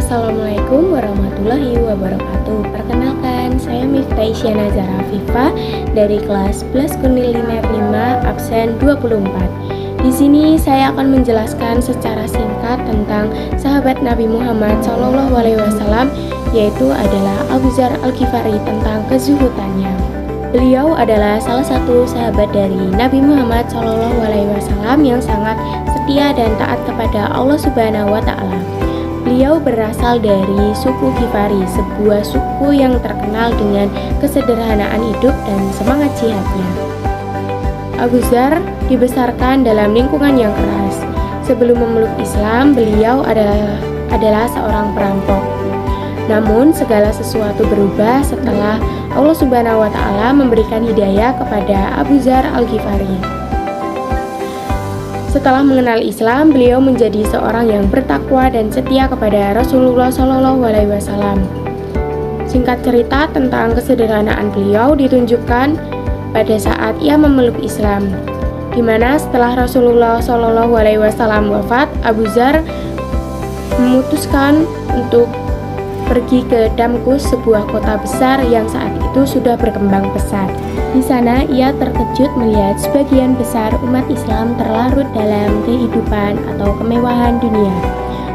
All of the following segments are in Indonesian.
Assalamualaikum warahmatullahi wabarakatuh. Perkenalkan, saya Miftah Isyana Zahra Afifa dari kelas 11 Kuliner 5 absen 24. Di sini saya akan menjelaskan secara singkat tentang sahabat Nabi Muhammad SAW, yaitu adalah Abu Dzar Al-Ghifari, tentang kezuhudannya. Beliau adalah salah satu sahabat dari Nabi Muhammad SAW yang sangat setia dan taat kepada Allah Subhanahu wa Ta'ala. Beliau berasal dari suku Ghifari, sebuah suku yang terkenal dengan kesederhanaan hidup dan semangat jihadnya. Abu Dzar dibesarkan dalam lingkungan yang keras. Sebelum memeluk Islam, beliau adalah seorang perampok. Namun segala sesuatu berubah setelah Allah Subhanahu wa Ta'ala memberikan hidayah kepada Abu Dzar Al-Ghifari. Setelah mengenal Islam, beliau menjadi seorang yang bertakwa dan setia kepada Rasulullah SAW. Singkat cerita tentang kesederhanaan beliau ditunjukkan pada saat ia memeluk Islam, di mana setelah Rasulullah SAW wafat, Abu Dzar memutuskan untuk pergi ke Damkus, sebuah kota besar yang saat itu sudah berkembang pesat. Di sana ia terkejut melihat sebagian besar umat Islam terlarut dalam kehidupan atau kemewahan dunia.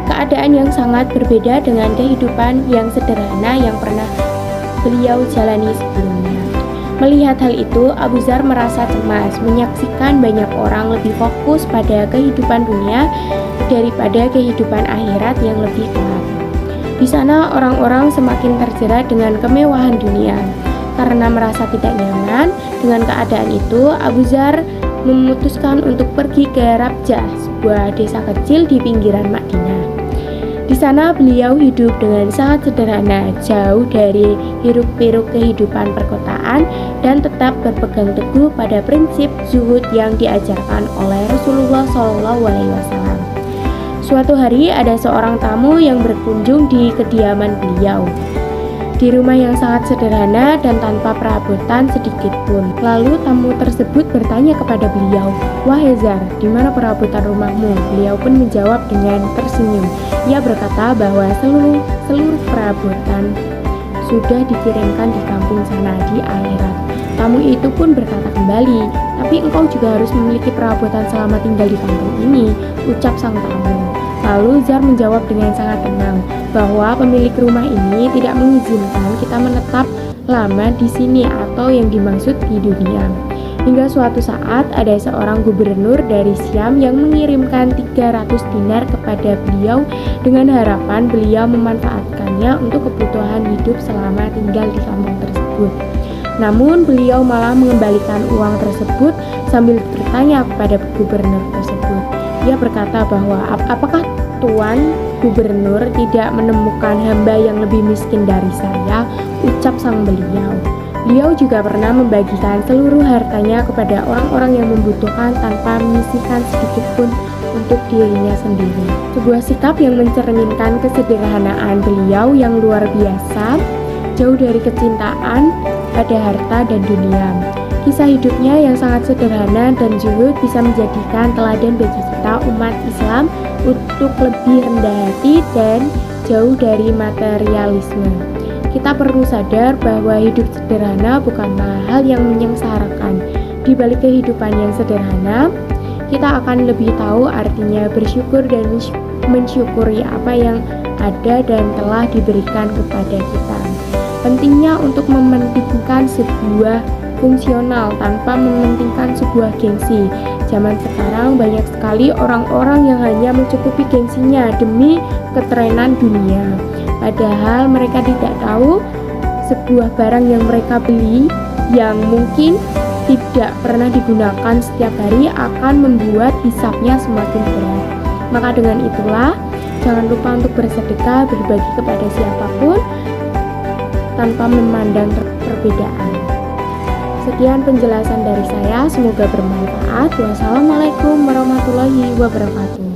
Keadaan yang sangat berbeda dengan kehidupan yang sederhana yang pernah beliau jalani sebelumnya. Melihat hal itu, Abu Dzar merasa cemas menyaksikan banyak orang lebih fokus pada kehidupan dunia daripada kehidupan akhirat yang lebih kelak. Di sana orang-orang semakin terjerat dengan kemewahan dunia. Karena merasa tidak nyaman dengan keadaan itu, Abu Dzar memutuskan untuk pergi ke Rabjah, sebuah desa kecil di pinggiran Madinah. Di sana beliau hidup dengan sangat sederhana, jauh dari hiruk-pikuk kehidupan perkotaan dan tetap berpegang teguh pada prinsip zuhud yang diajarkan oleh Rasulullah SAW. Suatu hari ada seorang tamu yang berkunjung di kediaman beliau. Di rumah yang sangat sederhana dan tanpa perabotan sedikit pun. Lalu tamu tersebut bertanya kepada beliau, "Wahai Dzar, di mana perabotan rumahmu?" Beliau pun menjawab dengan tersenyum. Ia berkata bahwa seluruh perabotan sudah dikirimkan di kampung sana, di akhirat. Tamu itu pun berkata kembali, "Tapi engkau juga harus memiliki perabotan selama tinggal di kampung ini," ucap sang tamu. Lalu Dzar menjawab dengan sangat tenang bahwa pemilik rumah ini tidak mengizinkan kita menetap lama di sini atau yang dimaksud di dunia. Hingga suatu saat ada seorang gubernur dari Syam yang mengirimkan 300 dinar kepada beliau dengan harapan beliau memanfaatkannya untuk kebutuhan hidup selama tinggal di kampung tersebut. Namun beliau malah mengembalikan uang tersebut sambil bertanya kepada gubernur tersebut. Ia berkata bahwa apakah Tuan Gubernur tidak menemukan hamba yang lebih miskin dari saya, ucap sang beliau. Beliau juga pernah membagikan seluruh hartanya kepada orang-orang yang membutuhkan tanpa menyisihkan sedikit pun untuk dirinya sendiri. Sebuah sikap yang mencerminkan kesederhanaan beliau yang luar biasa, jauh dari kecintaan pada harta dan dunia. Kisah hidupnya yang sangat sederhana dan zuhud bisa menjadikan teladan bagi kita umat Islam untuk lebih rendah hati dan jauh dari materialisme. Kita perlu sadar bahwa hidup sederhana bukanlah hal yang menyengsarakan. Di balik kehidupan yang sederhana, kita akan lebih tahu artinya bersyukur dan mensyukuri apa yang ada dan telah diberikan kepada kita. Pentingnya untuk mementingkan sebuah fungsional tanpa mementingkan sebuah gengsi. Zaman sekarang banyak sekali orang-orang yang hanya mencukupi gengsinya demi ketrenan dunia. Padahal mereka tidak tahu sebuah barang yang mereka beli yang mungkin tidak pernah digunakan setiap hari akan membuat hisapnya semakin berat. Maka dengan itulah, jangan lupa untuk bersedekah, berbagi kepada siapapun tanpa memandang perbedaan. Sekian penjelasan dari saya, semoga bermanfaat. Wassalamualaikum warahmatullahi wabarakatuh.